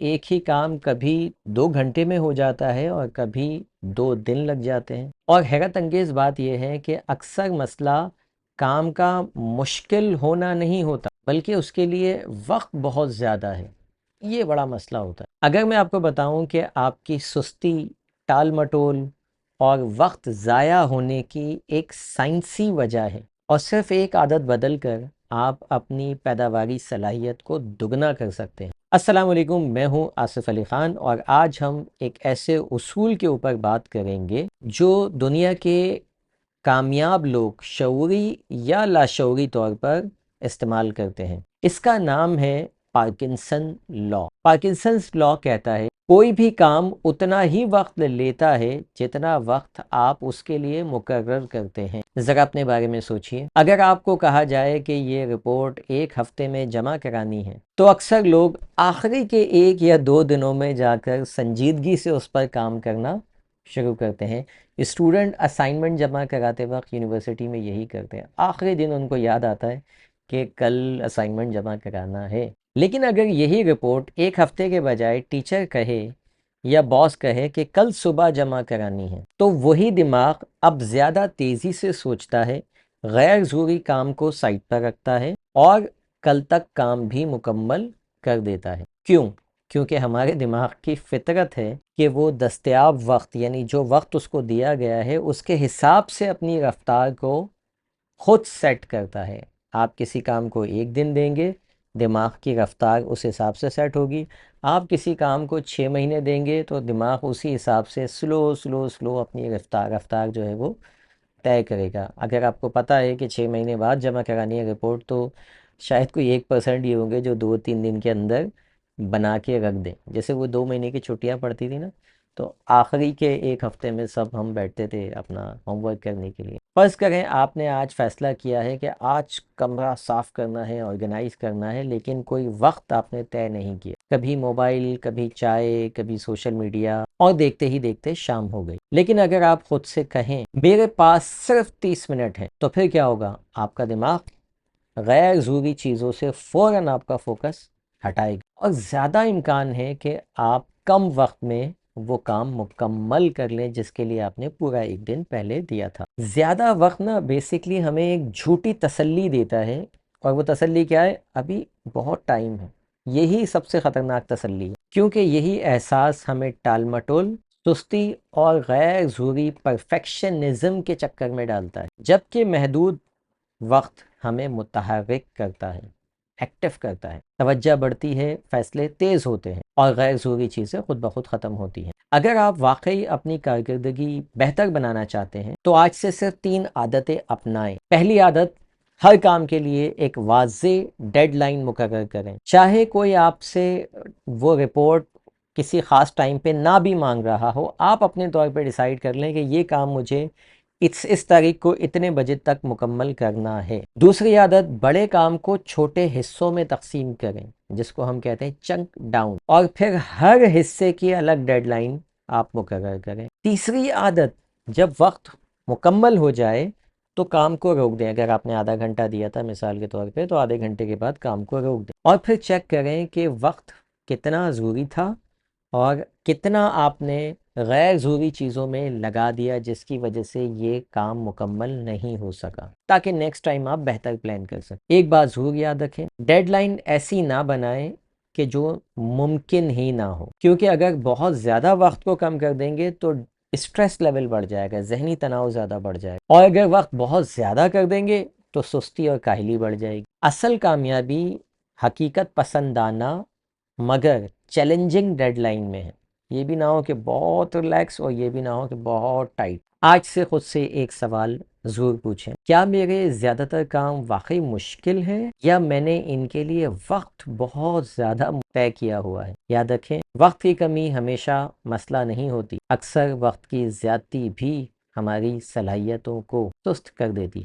ایک ہی کام کبھی 2 گھنٹے میں ہو جاتا ہے اور کبھی 2 دن لگ جاتے ہیں؟ اور حیرت انگیز بات یہ ہے کہ اکثر مسئلہ کام کا مشکل ہونا نہیں ہوتا بلکہ اس کے لیے وقت بہت زیادہ ہے۔ یہ بڑا مسئلہ ہوتا ہے۔ اگر میں آپ کو بتاؤں کہ آپ کی سستی، ٹال مٹول اور وقت ضائع ہونے کی ایک سائنسی وجہ ہے اور صرف ایک عادت بدل کر آپ اپنی پیداواری صلاحیت کو دگنا کر سکتے ہیں۔ السلام علیکم، میں ہوں آصف علی خان اور آج ہم ایک ایسے اصول کے اوپر بات کریں گے جو دنیا کے کامیاب لوگ شعوری یا لاشعوری طور پر استعمال کرتے ہیں۔ اس کا نام ہے پارکنسن لا۔ پارکنسنس لا کہتا ہے کوئی بھی کام اتنا ہی وقت لیتا ہے جتنا وقت آپ اس کے لیے مقرر کرتے ہیں۔ ذرا اپنے بارے میں سوچئے، اگر آپ کو کہا جائے کہ یہ رپورٹ 1 ہفتے میں جمع کرانی ہے تو اکثر لوگ آخری کے 1 یا 2 دنوں میں جا کر سنجیدگی سے اس پر کام کرنا شروع کرتے ہیں۔ اسٹوڈنٹ اسائنمنٹ جمع کراتے وقت یونیورسٹی میں یہی کرتے ہیں، آخری دن ان کو یاد آتا ہے کہ کل اسائنمنٹ جمع کرانا ہے۔ لیکن اگر یہی رپورٹ 1 ہفتے کے بجائے ٹیچر کہے یا باس کہے کہ کل صبح جمع کرانی ہے تو وہی دماغ اب زیادہ تیزی سے سوچتا ہے، غیر ضروری کام کو سائٹ پر رکھتا ہے اور کل تک کام بھی مکمل کر دیتا ہے۔ کیوں؟ کیونکہ ہمارے دماغ کی فطرت ہے کہ وہ دستیاب وقت یعنی جو وقت اس کو دیا گیا ہے اس کے حساب سے اپنی رفتار کو خود سیٹ کرتا ہے۔ آپ کسی کام کو 1 دن دیں گے، دماغ کی رفتار اس حساب سے سیٹ ہوگی۔ آپ کسی کام کو 6 مہینے دیں گے تو دماغ اسی حساب سے سلو اپنی رفتار جو ہے وہ طے کرے گا۔ اگر آپ کو پتہ ہے کہ 6 مہینے بعد جمع کرانی ہے رپورٹ تو شاید کوئی 1% ہی ہوں گے جو 2-3 دن کے اندر بنا کے رکھ دیں۔ جیسے وہ 2 مہینے کی چھٹیاں پڑتی تھی نا، تو آخری کے 1 ہفتے میں سب ہم بیٹھتے تھے اپنا ہوم ورک کرنے کے لیے۔ فرض کریں آپ نے آج فیصلہ کیا ہے کہ آج کمرہ صاف کرنا ہے، آرگنائز کرنا ہے، لیکن کوئی وقت آپ نے طے نہیں کیا۔ کبھی موبائل، کبھی چائے، کبھی سوشل میڈیا، اور دیکھتے ہی دیکھتے شام ہو گئی۔ لیکن اگر آپ خود سے کہیں میرے پاس صرف 30 منٹ ہے تو پھر کیا ہوگا؟ آپ کا دماغ غیر ضروری چیزوں سے فوراً آپ کا فوکس ہٹائے گا اور زیادہ امکان ہے کہ آپ کم وقت میں وہ کام مکمل کر لیں جس کے لیے آپ نے پورا 1 دن پہلے دیا تھا۔ زیادہ وقت نا بیسیکلی ہمیں ایک جھوٹی تسلی دیتا ہے، اور وہ تسلی کیا ہے؟ ابھی بہت ٹائم ہے۔ یہی سب سے خطرناک تسلی ہے، کیونکہ یہی احساس ہمیں ٹال مٹول، سستی اور غیر ضروری پرفیکشنزم کے چکر میں ڈالتا ہے، جبکہ محدود وقت ہمیں متحرک کرتا ہے، ایکٹیو کرتا ہے، توجہ بڑھتی ہے، فیصلے تیز ہوتے ہیں اور غیر ضروری چیزیں خود بخود ختم ہوتی ہیں۔ اگر آپ واقعی اپنی کارکردگی بہتر بنانا چاہتے ہیں تو آج سے صرف 3 عادتیں اپنائیں۔ پہلی عادت، ہر کام کے لیے ایک واضح ڈیڈ لائن مقرر کریں۔ چاہے کوئی آپ سے وہ رپورٹ کسی خاص ٹائم پہ نہ بھی مانگ رہا ہو، آپ اپنے طور پہ ڈیسائیڈ کر لیں کہ یہ کام مجھے اس تاریخ کو اتنے بجے تک مکمل کرنا ہے۔ دوسری عادت، بڑے کام کو چھوٹے حصوں میں تقسیم کریں، جس کو ہم کہتے ہیں چنک ڈاؤن، اور پھر ہر حصے کی الگ ڈیڈ لائن آپ مقرر کریں۔ تیسری عادت، جب وقت مکمل ہو جائے تو کام کو روک دیں۔ اگر آپ نے آدھا گھنٹہ دیا تھا مثال کے طور پہ تو آدھے گھنٹے کے بعد کام کو روک دیں اور پھر چیک کریں کہ وقت کتنا ضروری تھا اور کتنا آپ نے غیر ضروری چیزوں میں لگا دیا جس کی وجہ سے یہ کام مکمل نہیں ہو سکا، تاکہ نیکسٹ ٹائم آپ بہتر پلان کر سکیں۔ ایک بات ضرور یاد رکھیں، ڈیڈ لائن ایسی نہ بنائیں کہ جو ممکن ہی نہ ہو، کیونکہ اگر بہت زیادہ وقت کو کم کر دیں گے تو اسٹریس لیول بڑھ جائے گا، ذہنی تناؤ زیادہ بڑھ جائے گا، اور اگر وقت بہت زیادہ کر دیں گے تو سستی اور کاہلی بڑھ جائے گی۔ اصل کامیابی حقیقت پسندانہ مگر چیلنجنگ ڈیڈ لائن میں ہے۔ یہ بھی نہ ہو کہ بہت ریلیکس اور یہ بھی نہ ہو کہ بہت ٹائٹ۔ آج سے خود سے ایک سوال ضرور پوچھیں، کیا میرے زیادہ تر کام واقعی مشکل ہیں یا میں نے ان کے لیے وقت بہت زیادہ طے کیا ہوا ہے؟ یاد رکھیں، وقت کی کمی ہمیشہ مسئلہ نہیں ہوتی، اکثر وقت کی زیادتی بھی ہماری صلاحیتوں کو سست کر دیتی ہے۔